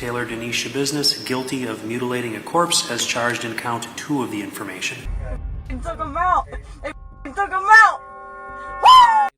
Taylor Denise Schabusiness guilty of mutilating a corpse as charged in count 2 of the information. They took him out! They took him out!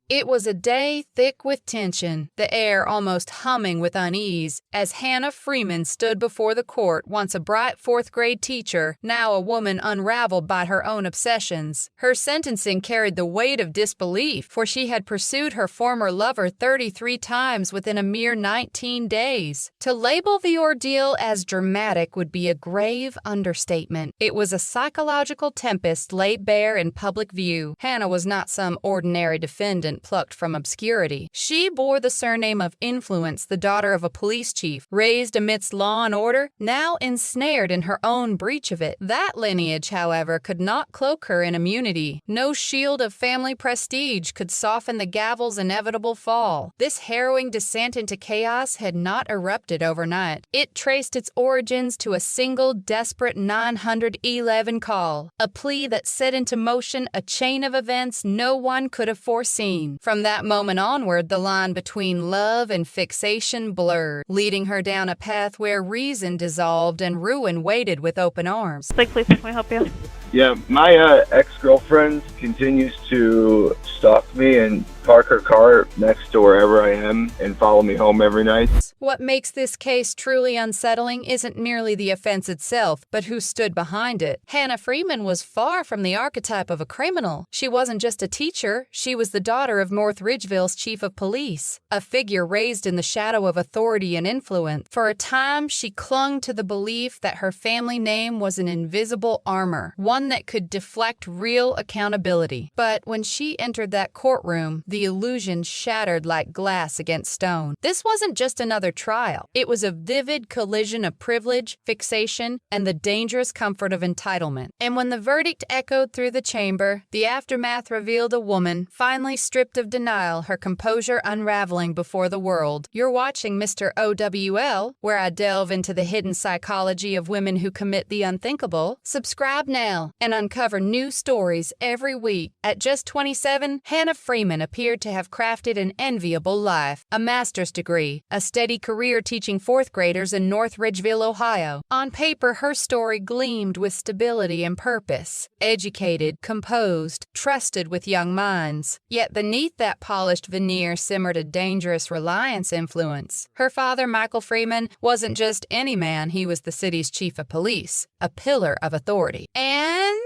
It was a day thick with tension, the air almost humming with unease, as Hannah Freeman stood before the court, once a bright fourth-grade teacher, now a woman unraveled by her own obsessions. Her sentencing carried the weight of disbelief, for she had pursued her former lover 33 times within a mere 19 days. To label the ordeal as dramatic would be a grave understatement. It was a psychological tempest laid bare in public view. Hannah was not some ordinary defendant plucked from obscurity. She bore the surname of Influence, the daughter of a police chief, raised amidst law and order, now ensnared in her own breach of it. That lineage, however, could not cloak her in immunity. No shield of family prestige could soften the gavel's inevitable fall. This harrowing descent into chaos had not erupted overnight. It traced its origins to a single desperate 911 call, a plea that set into motion a chain of events no one could have foreseen. From that moment onward, the line between love and fixation blurred, leading her down a path where reason dissolved and ruin waited with open arms. Please, can we help you? Yeah, my ex-girlfriend continues to stalk me and park her car next to wherever I am and follow me home every night. What makes this case truly unsettling isn't merely the offense itself, but who stood behind it. Hannah Freeman was far from the archetype of a criminal. She wasn't just a teacher, she was the daughter of North Ridgeville's chief of police, a figure raised in the shadow of authority and influence. For a time, she clung to the belief that her family name was an invisible armor, one that could deflect real accountability. But when she entered that courtroom, the illusion shattered like glass against stone. This wasn't just another trial. It was a vivid collision of privilege, fixation, and the dangerous comfort of entitlement. And when the verdict echoed through the chamber, the aftermath revealed a woman, finally stripped of denial, her composure unraveling before the world. You're watching Mr. OWL, where I delve into the hidden psychology of women who commit the unthinkable. Subscribe now and uncover new stories every week. At just 27, Hannah Freeman appeared to have crafted an enviable life, a master's degree, a steady career teaching fourth graders in North Ridgeville, Ohio. On paper, her story gleamed with stability and purpose. Educated, composed, trusted with young minds. Yet beneath that polished veneer simmered a dangerous reliance influence. Her father, Michael Freeman, wasn't just any man, he was the city's chief of police, a pillar of authority. And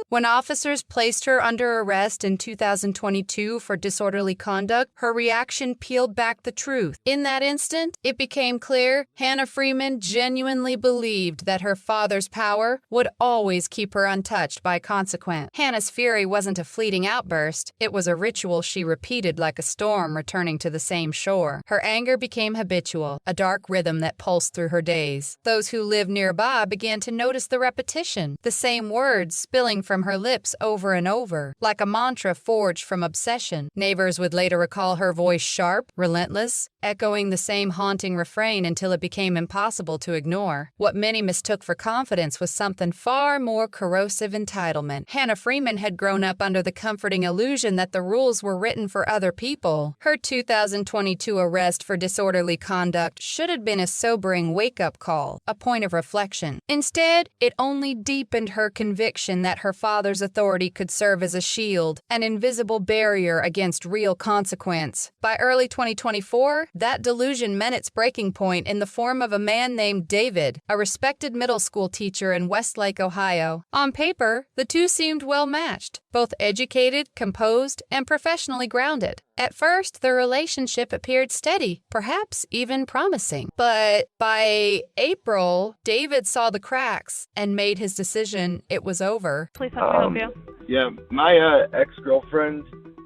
when officers placed her under arrest in 2022 for disorderly conduct, her reaction peeled back the truth. In that instant, it became clear Hannah Freeman genuinely believed that her father's power would always keep her untouched by consequence. Hannah's fury wasn't a fleeting outburst. It was a ritual she repeated like a storm returning to the same shore. Her anger became habitual, a dark rhythm that pulsed through her days. Those who lived nearby began to notice the repetition, the same words spilling from her lips over and over, like a mantra forged from obsession. Neighbors would later recall her voice sharp, relentless, echoing the same haunting refrain until it became impossible to ignore. What many mistook for confidence was something far more corrosive: entitlement. Hannah Freeman had grown up under the comforting illusion that the rules were written for other people. Her 2022 arrest for disorderly conduct should have been a sobering wake-up call, a point of reflection. Instead, it only deepened her conviction that her father's authority could serve as a shield, an invisible barrier against real consequence. By early 2024, that delusion met its breaking point in the form of a man named David, a respected middle school teacher in Westlake, Ohio. On paper, the two seemed well matched, both educated, composed, and professionally grounded. At first, the relationship appeared steady, perhaps even promising. But by April, David saw the cracks and made his decision. It was over. Please, how can we help you? Yeah, my ex-girlfriend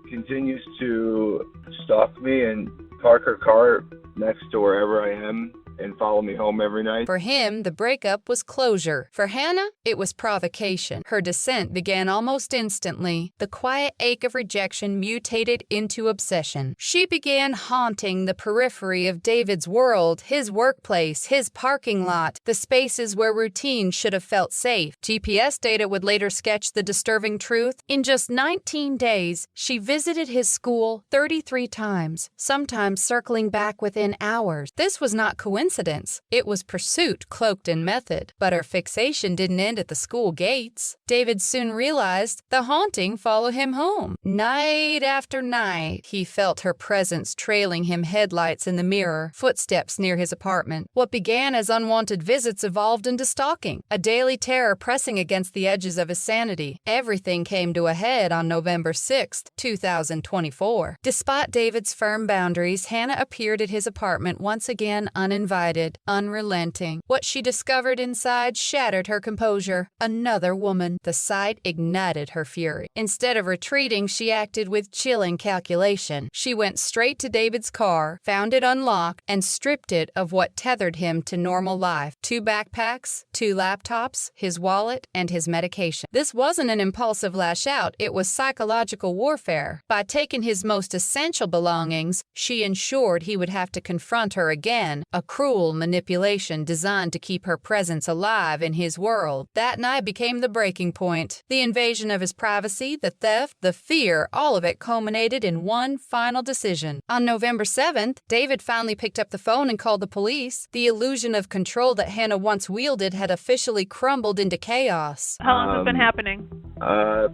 continues to stalk me and park her car next to wherever I am and follow me home every night. For him, the breakup was closure. For Hannah, it was provocation. Her descent began almost instantly. The quiet ache of rejection mutated into obsession. She began haunting the periphery of David's world, his workplace, his parking lot, the spaces where routine should have felt safe. GPS data would later sketch the disturbing truth. In just 19 days, she visited his school 33 times, sometimes circling back within hours. This was not coincidence. coincidence. It was pursuit cloaked in method. But her fixation didn't end at the school gates. David soon realized the haunting followed him home. Night after night, he felt her presence trailing him, headlights in the mirror, footsteps near his apartment. What began as unwanted visits evolved into stalking, a daily terror pressing against the edges of his sanity. Everything came to a head on November 6, 2024. Despite David's firm boundaries, Hannah appeared at his apartment once again, uninvited, unrelenting. What she discovered inside shattered her composure. Another woman. The sight ignited her fury. Instead of retreating, she acted with chilling calculation. She went straight to David's car, found it unlocked, and stripped it of what tethered him to normal life. 2 backpacks, 2 laptops, his wallet, and his medication. This wasn't an impulsive lash out, it was psychological warfare. By taking his most essential belongings, she ensured he would have to confront her again, a cruel manipulation designed to keep her presence alive in his world. That night became the breaking point. The invasion of his privacy, the theft, the fear, all of it culminated in one final decision. On November 7th, David finally picked up the phone and called the police. The illusion of control that Hannah once wielded had officially crumbled into chaos. How long has this been happening?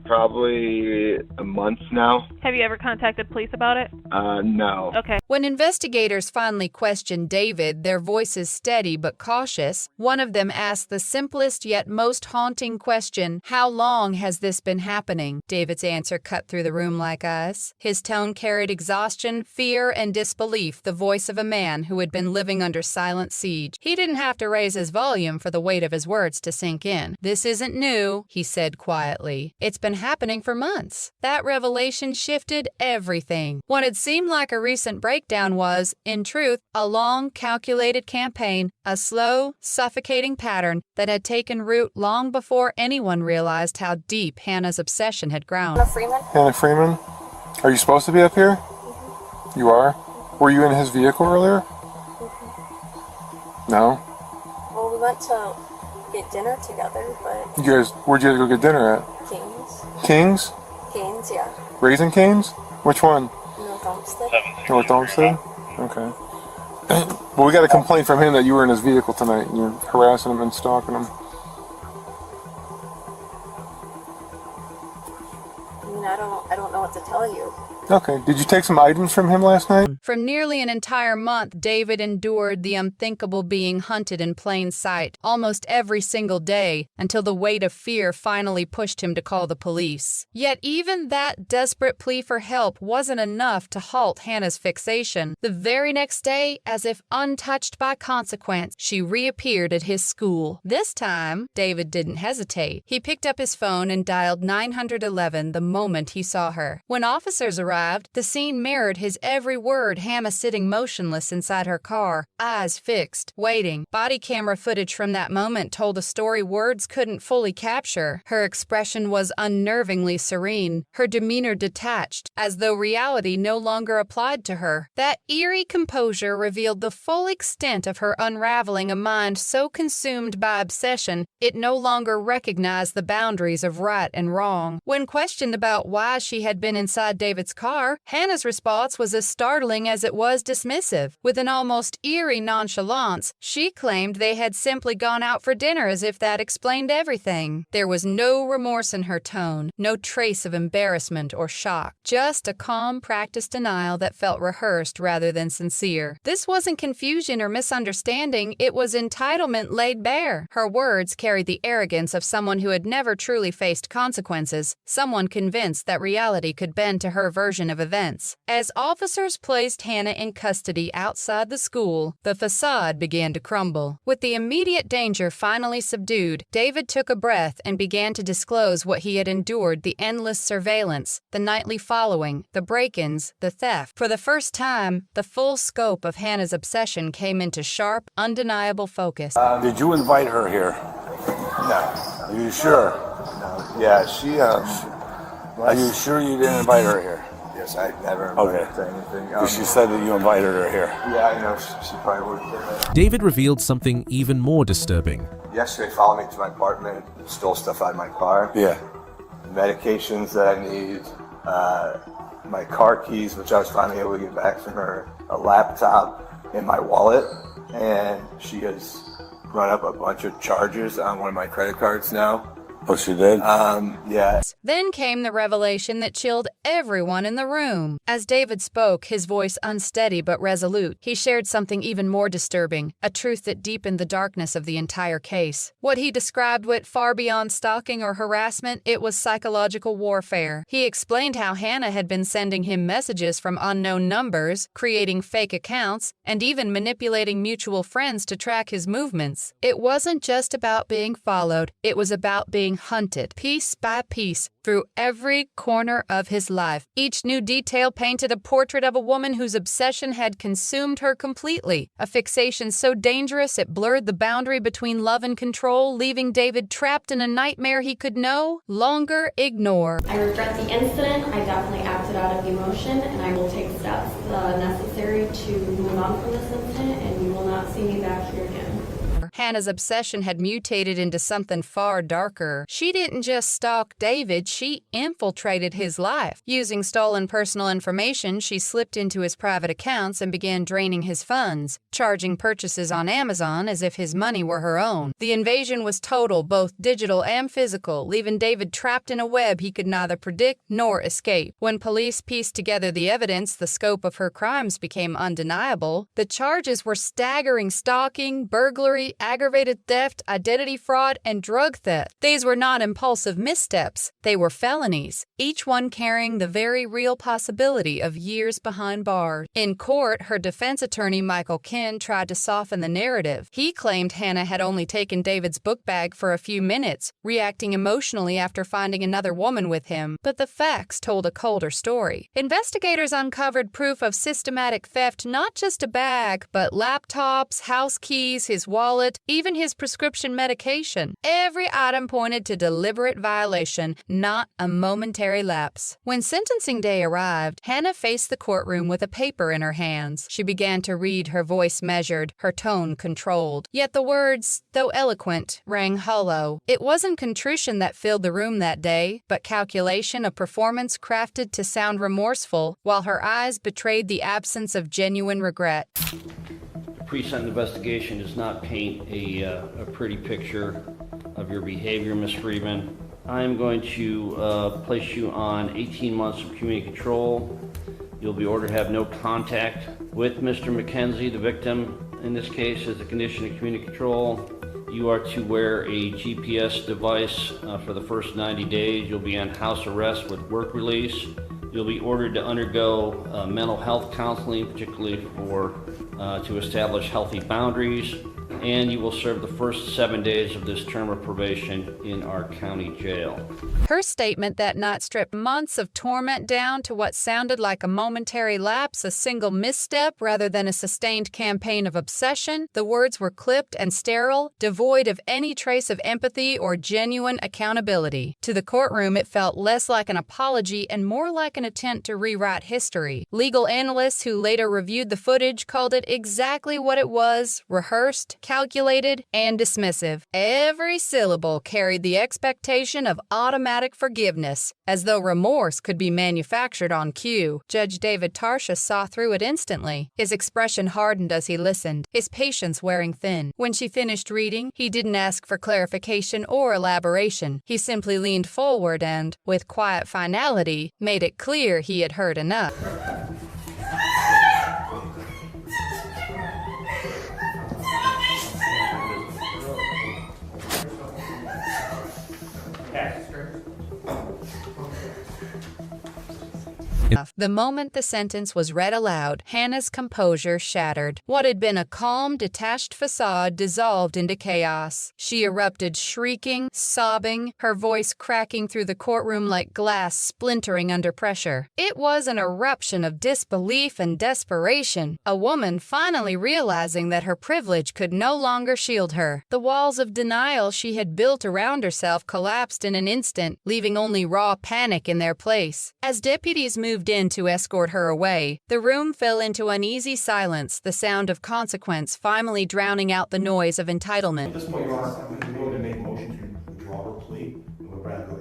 Probably a month now. Have you ever contacted police about it? No. Okay. When investigators finally questioned David, their voices steady but cautious, one of them asked the simplest yet most haunting question, "How long has this been happening?" David's answer cut through the room like ice. His tone carried exhaustion, fear, and disbelief, the voice of a man who had been living under silent siege. He didn't have to raise his volume for the weight of his words to sink in. "This isn't new," he said quietly. "It's been happening for months." That revelation shifted everything. What had seemed like a recent breakdown was, in truth, a long, calculated campaign, a slow, suffocating pattern that had taken root long before anyone realized how deep Hannah's obsession had grown. Hannah Freeman? Hannah Freeman? Are you supposed to be up here? You are? Were you in his vehicle earlier? No? Well, we went to get dinner together, but You guys, where'd you guys go get dinner at? Kings. King's? Kings, yeah. Raising Cane's? Which one? North Olmsted. North Olmsted? Okay. Well, we got a complaint from him that you were in his vehicle tonight and you're harassing him and stalking him. I mean, I don't know what to tell you. Okay. Did you take some items from him last night? For nearly an entire month, David endured the unthinkable being hunted in plain sight almost every single day until the weight of fear finally pushed him to call the police. Yet even that desperate plea for help wasn't enough to halt Hannah's fixation. The very next day, as if untouched by consequence, she reappeared at his school. This time, David didn't hesitate. He picked up his phone and dialed 911 the moment he saw her. When officers arrived, the scene mirrored his every word. Hannah sitting motionless inside her car, eyes fixed, waiting. Body camera footage from that moment told a story words couldn't fully capture. Her expression was unnervingly serene, her demeanor detached, as though reality no longer applied to her. That eerie composure revealed the full extent of her unraveling, a mind so consumed by obsession it no longer recognized the boundaries of right and wrong. When questioned about why she had been inside David's car, Hannah's response was as startling as it was dismissive. With an almost eerie nonchalance, she claimed they had simply gone out for dinner, as if that explained everything. There was no remorse in her tone, no trace of embarrassment or shock, just a calm, practiced denial that felt rehearsed rather than sincere. This wasn't confusion or misunderstanding, it was entitlement laid bare. Her words carried the arrogance of someone who had never truly faced consequences, someone convinced that reality could bend to her version of events. As officers placed Hannah in custody outside the school, the facade began to crumble. With the immediate danger finally subdued, David took a breath and began to disclose what he had endured: the endless surveillance, the nightly following, the break-ins, the theft. For the first time, the full scope of Hannah's obsession came into sharp, undeniable focus. Did you invite her here? No. Are you sure? No. Yeah, she, Are you sure you didn't invite her here? yes, I never invited her to anything. 'Cause she said that you invited her here. Yeah, I know, she probably would have done David revealed something even more disturbing. that. Yesterday, followed me to my apartment, stole stuff out of my car. Yeah. Medications that I need, my car keys, which I was finally able to get back from her, a laptop, and my wallet. and she has run up a bunch of charges on one of my credit cards now. Oh, she did? Yeah. Then came the revelation that chilled everyone in the room. As David spoke, his voice unsteady but resolute, he shared something even more disturbing, a truth that deepened the darkness of the entire case. What he described went far beyond stalking or harassment. It was psychological warfare. He explained how Hannah had been sending him messages from unknown numbers, creating fake accounts, and even manipulating mutual friends to track his movements. It wasn't just about being followed, it was about being hunted, piece by piece, through every corner of his life. Each new detail painted a portrait of a woman whose obsession had consumed her completely, a fixation so dangerous it blurred the boundary between love and control, leaving David trapped in a nightmare he could no longer ignore. I regret the incident. I definitely acted out of emotion, and I will take steps necessary to move on from this incident, and you will not see me back here again. Hannah's obsession had mutated into something far darker. She didn't just stalk David, she infiltrated his life. Using stolen personal information, she slipped into his private accounts and began draining his funds, charging purchases on Amazon as if his money were her own. The invasion was total, both digital and physical, leaving David trapped in a web he could neither predict nor escape. When police pieced together the evidence, the scope of her crimes became undeniable. The charges were staggering: stalking, burglary, aggravated theft, identity fraud, and drug theft. These were not impulsive missteps. They were felonies, each one carrying the very real possibility of years behind bars. In court, her defense attorney, Michael Ken, tried to soften the narrative. He claimed Hannah had only taken David's book bag for a few minutes, reacting emotionally after finding another woman with him. But the facts told a colder story. Investigators uncovered proof of systematic theft, not just a bag, but laptops, house keys, his wallet, even his prescription medication. Every item pointed to deliberate violation, not a momentary lapse. When sentencing day arrived, Hannah faced the courtroom with a paper in her hands. She began to read, her voice measured, her tone controlled. Yet the words, though eloquent, rang hollow. It wasn't contrition that filled the room that day, but calculation, a performance crafted to sound remorseful, while her eyes betrayed the absence of genuine regret. Pre-sentence investigation does not paint a pretty picture of your behavior, Ms. Freeman. I am going to place you on 18 months of community control. You'll be ordered to have no contact with Mr. McKenzie, the victim. In this case, as a condition of community control, you are to wear a GPS device for the first 90 days. You'll be on house arrest with work release. You'll be ordered to undergo mental health counseling, particularly to establish healthy boundaries, and you will serve the first 7 days of this term of probation in our county jail. Her statement that night stripped months of torment down to what sounded like a momentary lapse, a single misstep, rather than a sustained campaign of obsession. The words were clipped and sterile, devoid of any trace of empathy or genuine accountability. To the courtroom, it felt less like an apology and more like an attempt to rewrite history. Legal analysts who later reviewed the footage called it exactly what it was: rehearsed, calculated, and dismissive. Every syllable carried the expectation of automatic forgiveness, as though remorse could be manufactured on cue. Judge David Matiya saw through it instantly. His expression hardened as he listened, his patience wearing thin. When she finished reading, he didn't ask for clarification or elaboration. He simply leaned forward and, with quiet finality, made it clear he had heard enough. The moment the sentence was read aloud, Hannah's composure shattered. What had been a calm, detached facade dissolved into chaos. She erupted shrieking, sobbing, her voice cracking through the courtroom like glass splintering under pressure. It was an eruption of disbelief and desperation, a woman finally realizing that her privilege could no longer shield her. The walls of denial she had built around herself collapsed in an instant, leaving only raw panic in their place. As deputies moved in to escort her away, the room fell into uneasy silence, the sound of consequence finally drowning out the noise of entitlement. At this point, Your Honor, we would make a motion to withdraw her plea. We're going to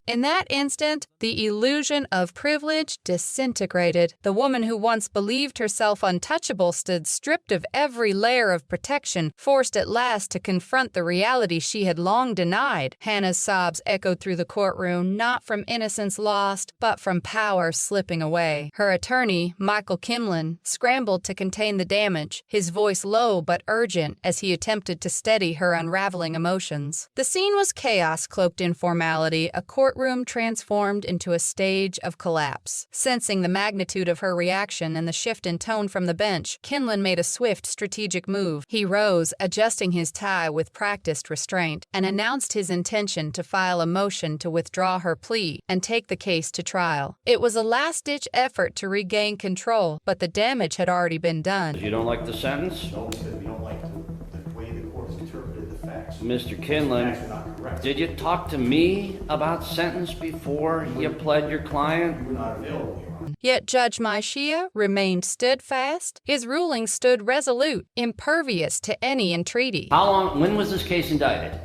In that instant, the illusion of privilege disintegrated. The woman who once believed herself untouchable stood stripped of every layer of protection, forced at last to confront the reality she had long denied. Hannah's sobs echoed through the courtroom, not from innocence lost, but from power slipping away. Her attorney, Michael Kimlin, scrambled to contain the damage, his voice low but urgent as he attempted to steady her unraveling emotions. The scene was chaos cloaked in formality, a courtroom transformed into a stage of collapse. Sensing the magnitude of her reaction and the shift in tone from the bench, Kinlan made a swift, strategic move. He rose, adjusting his tie with practiced restraint, and announced his intention to file a motion to withdraw her plea and take the case to trial. It was a last-ditch effort to regain control, but the damage had already been done. You don't like the sentence? No, because we don't like the way the court's interpreted the facts. Mr. Kinlan, did you talk to me about sentence before you pled your client? You were not available, Your Honor. Yet Judge Matiya remained steadfast. His ruling stood resolute, impervious to any entreaty. When was this case indicted?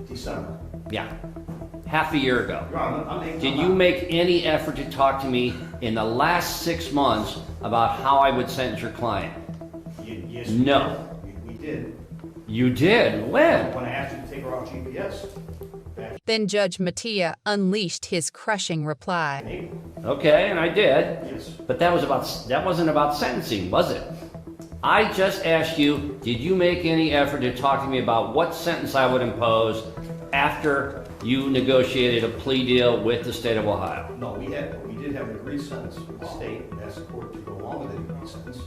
December. Yeah, half a year ago. Your Honor, Did you make any effort to talk to me in the last 6 months about how I would sentence your client? Yes, No. we did. You did? When? When I asked you to take her off GPS. Then Judge Matiya unleashed his crushing reply. Okay, and I did. Yes. But that wasn't about sentencing, was it? I just asked you, did you make any effort to talk to me about what sentence I would impose after you negotiated a plea deal with the state of Ohio? No, we did have an agreed sentence with the state and asked the court to go along with the agreed sentence.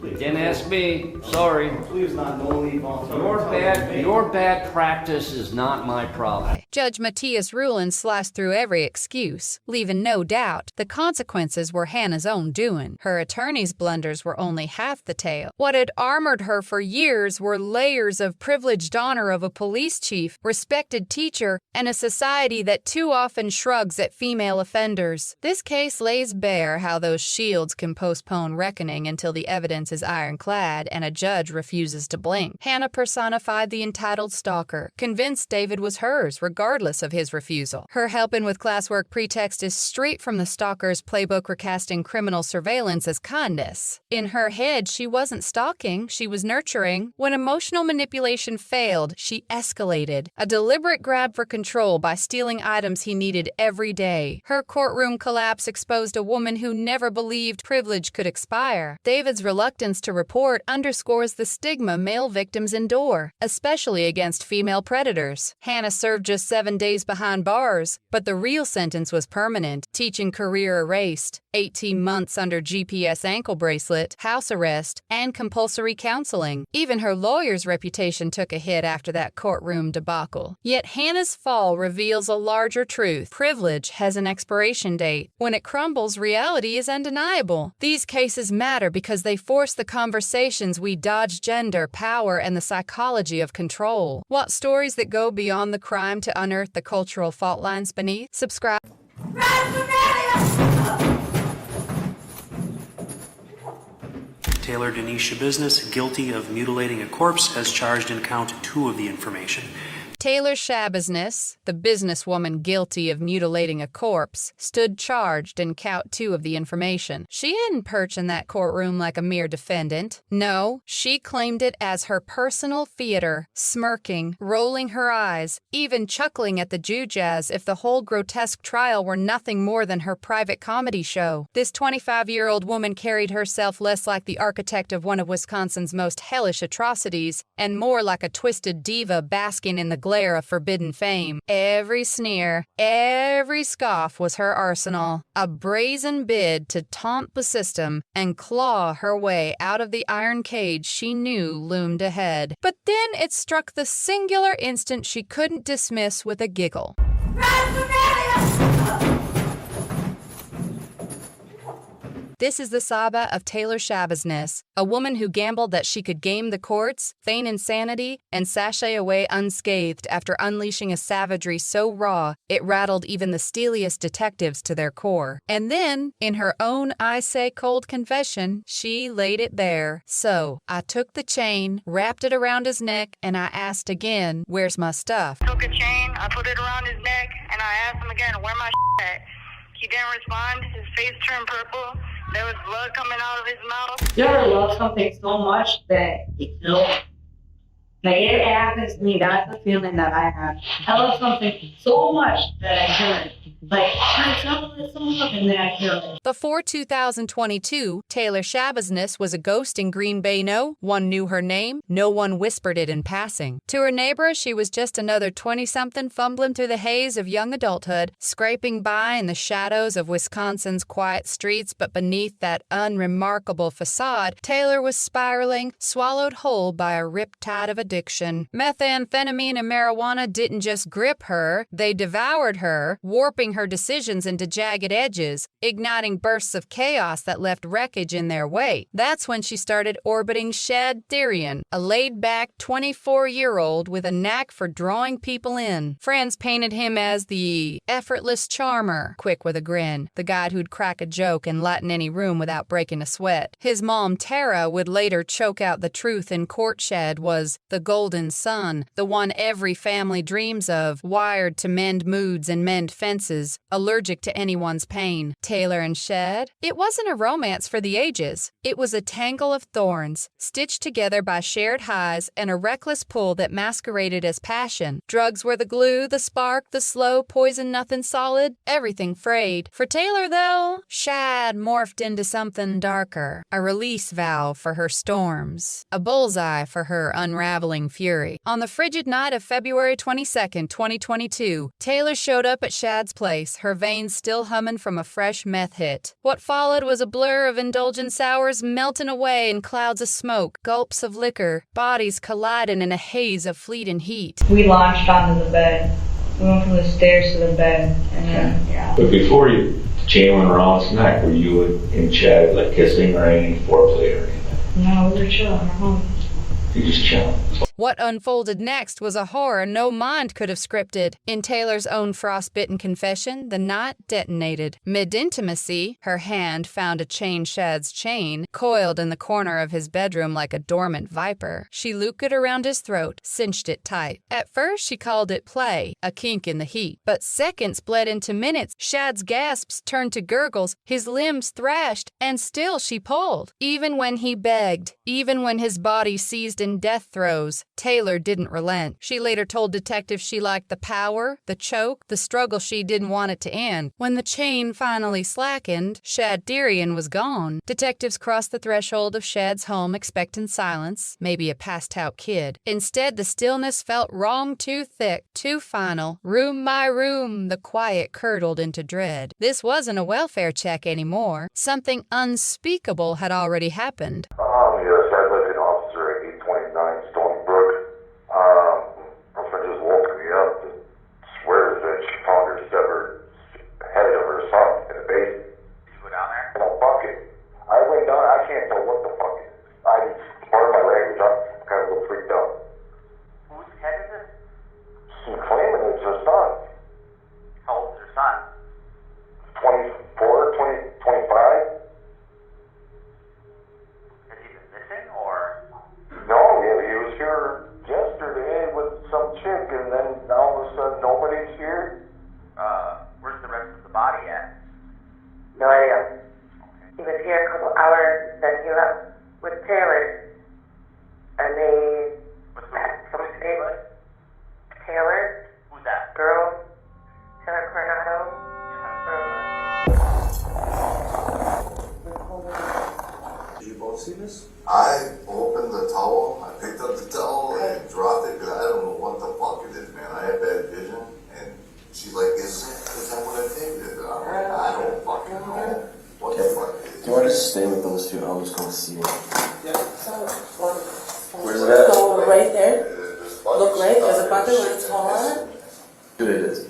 Didn't ask me. Sorry. The plea is not knowingly voluntary. Your bad practice is not my problem. Judge Matiya's ruling sliced through every excuse, leaving no doubt the consequences were Hannah's own doing. Her attorney's blunders were only half the tale. What had armored her for years were layers of privileged honor of a police chief, respected teacher, and a society that too often shrugs at female offenders. This case lays bare how those shields can postpone reckoning until the evidence is ironclad and a judge refuses to blink. Hannah personified the entitled stalker, convinced David was hers regardless of his refusal. Her helping with classwork pretext is straight from the stalker's playbook recasting criminal surveillance as kindness. In her head, she wasn't stalking, she was nurturing. When emotional manipulation failed, she escalated. A deliberate grab for control by stealing items he needed every day. Her courtroom collapse exposed a woman who never believed privilege could expire. David's reluctance to report underscores the stigma male victims endure, especially against female predators. Hannah served just 7 days behind bars, but the real sentence was permanent, teaching career erased, 18 months under GPS ankle bracelet, house arrest, and compulsory counseling. Even her lawyer's reputation took a hit after that courtroom debacle. Yet Hannah's fall reveals a larger truth. Privilege has an expiration date. When it crumbles, reality is undeniable. These cases matter because they force the conversations we dodge: gender, power, and the psychology of control. Want stories that go beyond the crime to unearth the cultural fault lines beneath? Subscribe. Taylor Denise Schabusiness, guilty of mutilating a corpse, as charged in count 2 of the information. Taylor Schabusiness, the businesswoman guilty of mutilating a corpse, stood charged in count 2 of the information. She didn't perch in that courtroom like a mere defendant. No, she claimed it as her personal theater, smirking, rolling her eyes, even chuckling at the juge as if the whole grotesque trial were nothing more than her private comedy show. This 25-year-old woman carried herself less like the architect of one of Wisconsin's most hellish atrocities and more like a twisted diva basking in the glare of forbidden fame. Every sneer, every scoff was her arsenal, a brazen bid to taunt the system and claw her way out of the iron cage she knew loomed ahead. But then it struck the singular instant she couldn't dismiss with a giggle. This is the saga of Taylor Schabusiness, a woman who gambled that she could game the courts, feign insanity, and sashay away unscathed after unleashing a savagery so raw it rattled even the steeliest detectives to their core. And then, in her own I say cold confession, she laid it bare. So, I took the chain, wrapped it around his neck, and I asked again, where's my stuff? Took a chain, I put it around his neck, and I asked him again, where my at? He didn't respond. His face turned purple. There was blood coming out of his mouth. You ever love something so much that you kill? Like, it happens to me. That's the feeling that I have. I love something so much that I kill it. Like, I love it so much and then I kill it. Before 2022, Taylor Schabusiness was a ghost in Green Bay. No one knew her name. No one whispered it in passing. To her neighbor, she was just another 20-something fumbling through the haze of young adulthood, scraping by in the shadows of Wisconsin's quiet streets. But beneath that unremarkable facade, Taylor was spiraling, swallowed whole by a riptide of addiction. Methamphetamine and marijuana didn't just grip her, they devoured her, warping her decisions into jagged edges, igniting bursts of chaos that left wreckage in their way. That's when she started orbiting Shad Thyrion, a laid-back 24-year-old with a knack for drawing people in. Friends painted him as the effortless charmer, quick with a grin, the guy who'd crack a joke and lighten any room without breaking a sweat. His mom, Tara, would later choke out the truth in court. Shad was the golden son, the one every family dreams of, wired to mend moods and mend fences, allergic to anyone's pain. Taylor and Shad? It wasn't a romance for the ages. It was a tangle of thorns, stitched together by shared highs and a reckless pull that masqueraded as passion. Drugs were the glue, the spark, the slow poison, nothing solid, everything frayed. For Taylor, though, Shad morphed into something darker, a release valve for her storms, a bullseye for her unraveling fury. On the frigid night of February 22nd, 2022, Taylor showed up at Shad's place, her veins still humming from a fresh meth hit. What followed was a blur of indulgent sours melting away in clouds of smoke, gulps of liquor, bodies colliding in a haze of fleeting heat. We launched onto the bed. We went from the stairs to the bed, and then, yeah. But before you chain went around his neck, were you and Chad like kissing or any foreplay or anything? No, we were chilling at home. You just chilling. What unfolded next was a horror no mind could have scripted. In Taylor's own frostbitten confession, the night detonated. Mid-intimacy, her hand found a chain Shad's chain, coiled in the corner of his bedroom like a dormant viper. She looped it around his throat, cinched it tight. At first, she called it play, a kink in the heat. But seconds bled into minutes. Shad's gasps turned to gurgles, his limbs thrashed, and still she pulled. Even when he begged, even when his body seized in death throes, Taylor didn't relent. She later told detectives she liked the power, the choke, the struggle. She didn't want it to end. When the chain finally slackened, Shad Thyrion was gone. Detectives crossed the threshold of Shad's home expecting silence, maybe a passed-out kid. Instead, the stillness felt wrong, too thick, too final. Room by room, the quiet curdled into dread. This wasn't a welfare check anymore. Something unspeakable had already happened. Yes, I lived in officer at 829 Stony Brook. Girlfriend just woke me up and swears that she found her severed head of her son in a basin. Did you go down there? In a bucket. I went down, I can't tell what the fuck it is. Pardon my language, I'm kind of a little freaked out. Whose head is it? She's claiming it's her son. How old is her son? 24, 25. Has he been missing, or? No, he was here yesterday with some chick, and then all of a sudden nobody's here. Where's the rest of the body at? No idea. He was here a couple hours, then he left with Taylor. And they had some space. Taylor. Who's that? Girl. Taylor Coronado. Did you both see this? I opened the towel, I picked up the towel and dropped it because I don't know what the fuck it is, man. I have bad vision, and she's like, is that what I think it is? I'm like, I don't fucking know what the fuck it is. Do you want to just stay with those two? I'll just go see it. Yeah. Where's it at? So right there. Look right, there's a bucket with a towel on it. Good it is.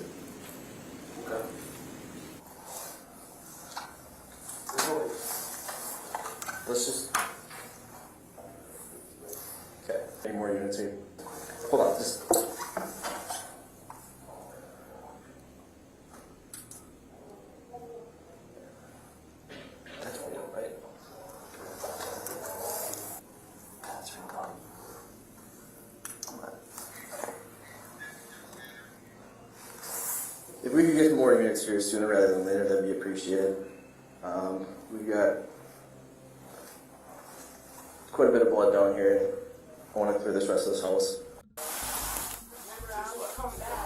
If we could get more units here sooner rather than later, that'd be appreciated. We've got quite a bit of blood down here. I want to clear this rest of this house.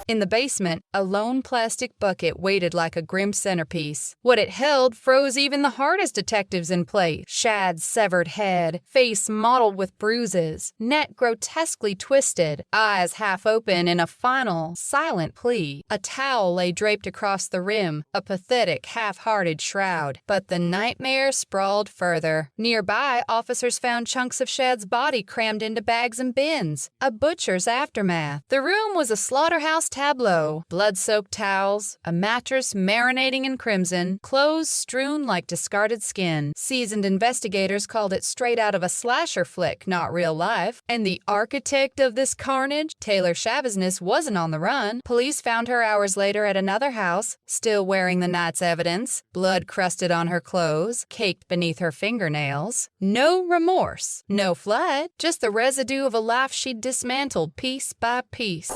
In the basement, a lone plastic bucket waited like a grim centerpiece. What it held froze even the hardest detectives in place. Shad's severed head, face mottled with bruises, neck grotesquely twisted, eyes half open in a final, silent plea. A towel lay draped across the rim, a pathetic, half-hearted shroud. But the nightmare sprawled further. Nearby, officers found chunks of Shad's body crammed into bags and bins. A butcher's aftermath. The room was a slaughterhouse tableau, blood-soaked towels, a mattress marinating in crimson, clothes strewn like discarded skin. Seasoned investigators called it straight out of a slasher flick, not real life. And the architect of this carnage, Taylor Schabusiness, wasn't on the run. Police found her hours later at another house, still wearing the night's evidence, blood crusted on her clothes, caked beneath her fingernails. No remorse, no flood, just the residue of a life she'd dismantled piece by piece.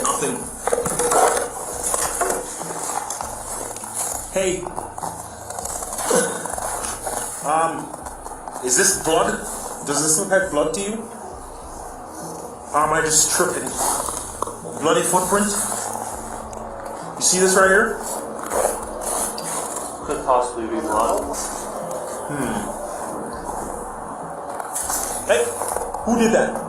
Nothing. Hey. Is this blood? Does this look like blood to you? Am I just tripping? Bloody footprint? You see this right here? Could possibly be blood. Hey, who did that?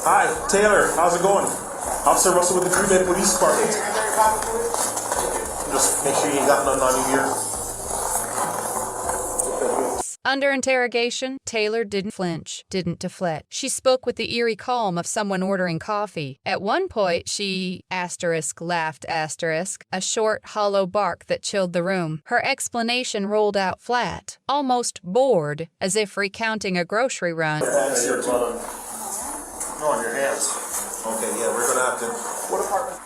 Hi, Taylor. How's it going? Officer Russell with the Green Bay Police Department. Just make sure you ain't got nothing on you here. Under interrogation, Taylor didn't flinch, didn't deflect. She spoke with the eerie calm of someone ordering coffee. At one point, she laughed, a short, hollow bark that chilled the room. Her explanation rolled out flat, almost bored, as if recounting a grocery run. Your hands here, too. No, on your hands. Okay, yeah, we're gonna have to. What apartment?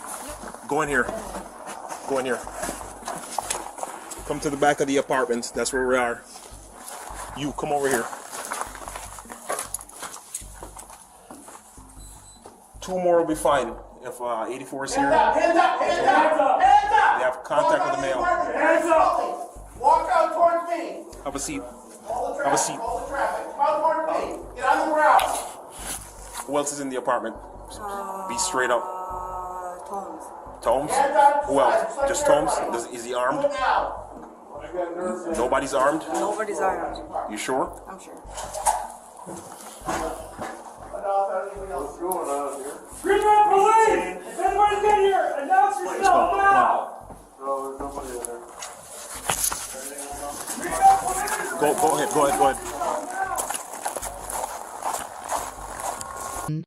Go in here. Go in here. Come to the back of the apartment. That's where we are. You, come over here. 2 more will be fine. If 84 is here. Hands up! Hands up! Hands up! Hands up! They have contact with the mail. Hands up! Walk out towards me. Have a seat. All the Have a seat. All the traffic. Come out towards me. Get on the ground. Who else is in the apartment? Be straight up. Tomes? Who else? Just Tomes? Is he armed? Nobody's armed? Nobody's armed. You sure? I'm sure. What's going on here? Green Bay Police! If anybody's in here, announce yourself now! Go ahead.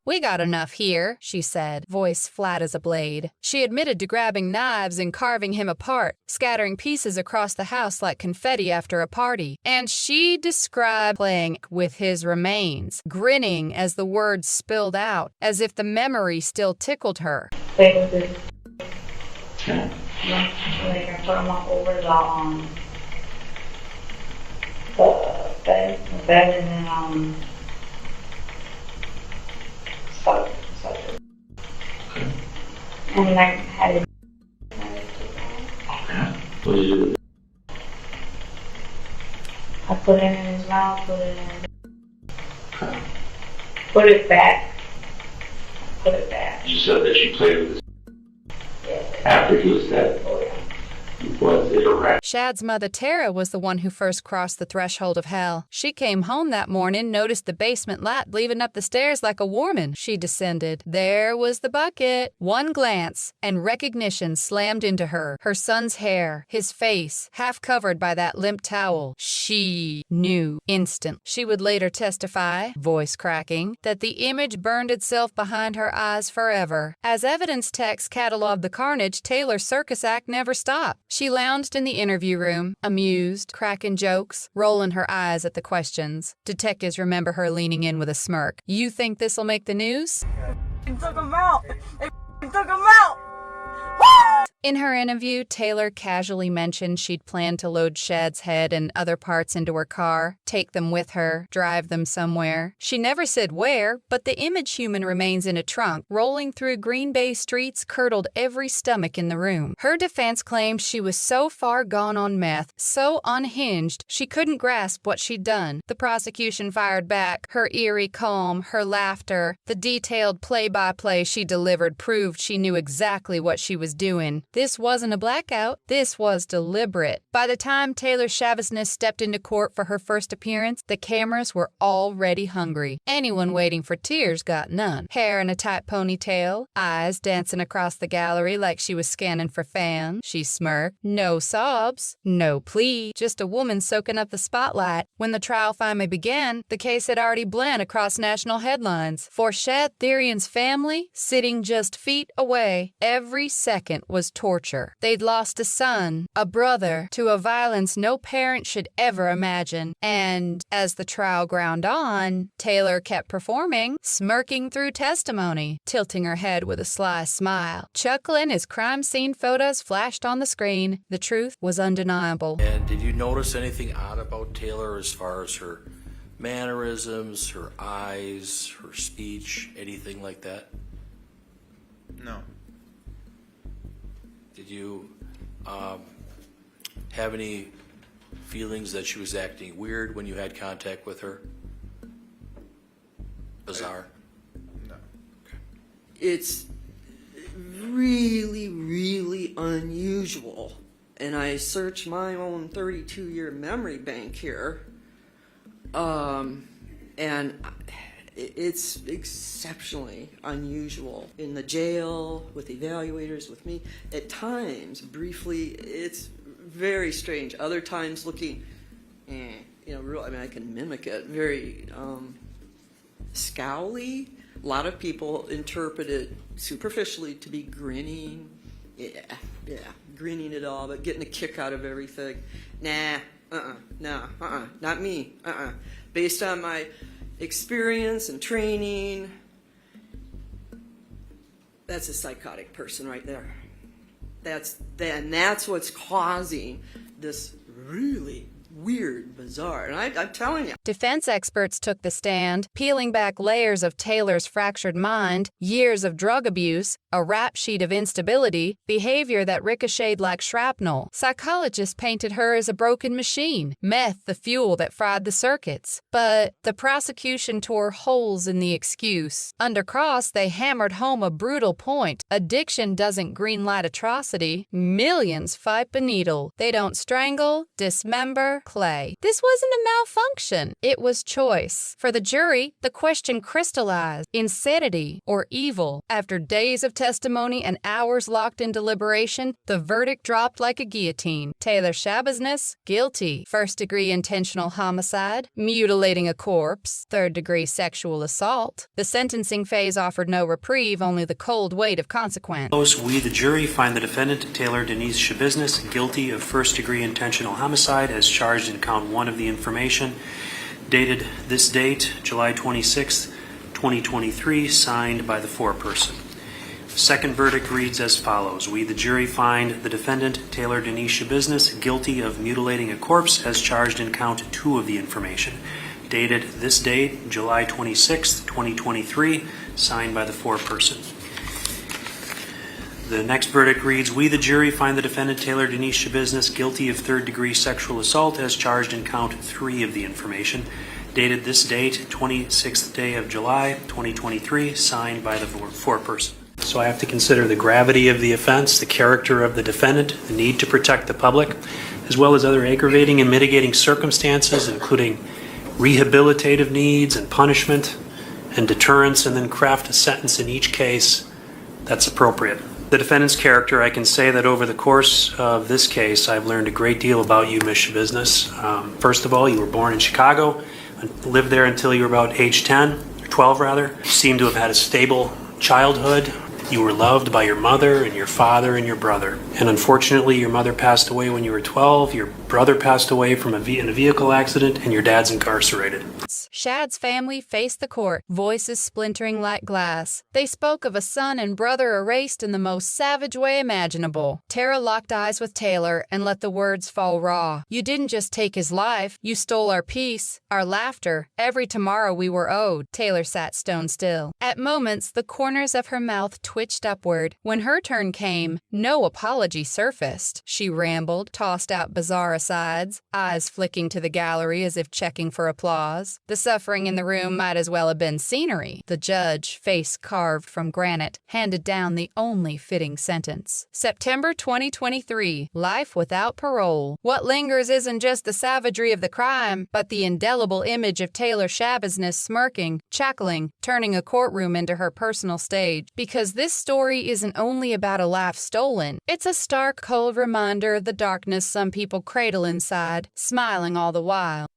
We got enough here, she said, voice flat as a blade. She admitted to grabbing knives and carving him apart, scattering pieces across the house like confetti after a party. And she described playing with his remains, grinning as the words spilled out, as if the memory still tickled her. Play with it. Like I put them up over the bed and then and like had it. What did you do with it? I put it in his mouth, put it back. You said that she played with this after he was dead. Was it a rat? Shad's mother, Tara, was the one who first crossed the threshold of hell. She came home that morning, noticed the basement light leaving up the stairs like a warning. She descended. There was the bucket. One glance, and recognition slammed into her. Her son's hair, his face, half covered by that limp towel. She knew instant. She would later testify, voice cracking, that the image burned itself behind her eyes forever. As evidence techs cataloged the carnage, Taylor's circus act never stopped. She lounged in the interview room, amused, cracking jokes, rolling her eyes at the questions. Detectives remember her leaning in with a smirk. You think this'll make the news? They took him out! They took him out! Woo! In her interview, Taylor casually mentioned she'd planned to load Shad's head and other parts into her car, take them with her, drive them somewhere. She never said where, but the image human remains in a trunk, rolling through Green Bay streets, curdled every stomach in the room. Her defense claims she was so far gone on meth, so unhinged, she couldn't grasp what she'd done. The prosecution fired back. Her eerie calm, her laughter, the detailed play-by-play she delivered proved she knew exactly what she was doing. This wasn't a blackout. This was deliberate. By the time Taylor Schabusiness stepped into court for her first appearance, the cameras were already hungry. Anyone waiting for tears got none. Hair in a tight ponytail, eyes dancing across the gallery like she was scanning for fans. She smirked. No sobs, no plea, just a woman soaking up the spotlight. When the trial finally began, the case had already bled across national headlines. For Shad Thyrion's family, sitting just feet away, every second was torture. They'd lost a son, a brother, to a violence no parent should ever imagine. And as the trial ground on, Taylor kept performing, smirking through testimony, tilting her head with a sly smile, chuckling as crime scene photos flashed on the screen. The truth was undeniable. And did you notice anything odd about Taylor as far as her mannerisms, her eyes, her speech, anything like that? No. Did you have any feelings that she was acting weird when you had contact with her? Bizarre? No. It's really, really unusual. And I searched my own 32-year memory bank here. And it's exceptionally unusual. In the jail, with evaluators, with me, at times, briefly, it's very strange. Other times looking, real, I can mimic it, very scowly. A lot of people interpret it superficially to be grinning. Yeah, grinning it all, but getting a kick out of everything. Nah, not me, Based on my experience and training, that's a psychotic person right there. That's what's causing this really weird, bizarre, and I'm telling you. Defense experts took the stand, peeling back layers of Taylor's fractured mind, years of drug abuse, a rap sheet of instability, behavior that ricocheted like shrapnel. Psychologists painted her as a broken machine, meth the fuel that fried the circuits. But the prosecution tore holes in the excuse. Under cross, they hammered home a brutal point. Addiction doesn't greenlight atrocity. Millions fight the needle. They don't strangle, dismember, play. This wasn't a malfunction. It was choice. For the jury, the question crystallized: insanity or evil. After days of testimony and hours locked in deliberation, the verdict dropped like a guillotine. Taylor Schabusiness, guilty. First-degree intentional homicide, mutilating a corpse, third-degree sexual assault. The sentencing phase offered no reprieve, only the cold weight of consequence. We, the jury, find the defendant, Taylor Denise Schabusiness, guilty of first-degree intentional homicide as charged in count 1 of the information, dated this date, July 26, 2023, signed by the foreperson. Second verdict reads as follows. We, the jury, find the defendant, Taylor Denise Schabusiness, guilty of mutilating a corpse as charged in count 2 of the information, dated this date, July 26, 2023, signed by the foreperson. The next verdict reads, we, the jury, find the defendant, Taylor Denise Schabusiness, guilty of third-degree sexual assault as charged in count 3 of the information, dated this date, 26th day of July, 2023, signed by the foreperson. So I have to consider the gravity of the offense, the character of the defendant, the need to protect the public, as well as other aggravating and mitigating circumstances, including rehabilitative needs and punishment and deterrence, and then craft a sentence in each case that's appropriate. The defendant's character, I can say that over the course of this case, I've learned a great deal about you, Ms. Schabusiness. First of all, you were born in Chicago, lived there until you were about age 10, or 12 rather. You seem to have had a stable childhood. You were loved by your mother and your father and your brother. And unfortunately, your mother passed away when you were 12, your brother passed away in a vehicle accident, and your dad's incarcerated. Shad's family faced the court, voices splintering like glass. They spoke of a son and brother erased in the most savage way imaginable. Tara locked eyes with Taylor and let the words fall raw. You didn't just take his life, you stole our peace, our laughter, every tomorrow we were owed. Taylor sat stone still. At moments, the corners of her mouth twitched upward. When her turn came, no apology surfaced. She rambled, tossed out bizarre asides, eyes flicking to the gallery as if checking for applause. The suffering in the room might as well have been scenery. The judge, face carved from granite, handed down the only fitting sentence. September 2023, life without parole. What lingers isn't just the savagery of the crime, but the indelible image of Taylor Schabusiness smirking, chuckling, turning a courtroom into her personal stage. Because this story isn't only about a life stolen, it's a stark, cold reminder of the darkness some people cradle inside, smiling all the while.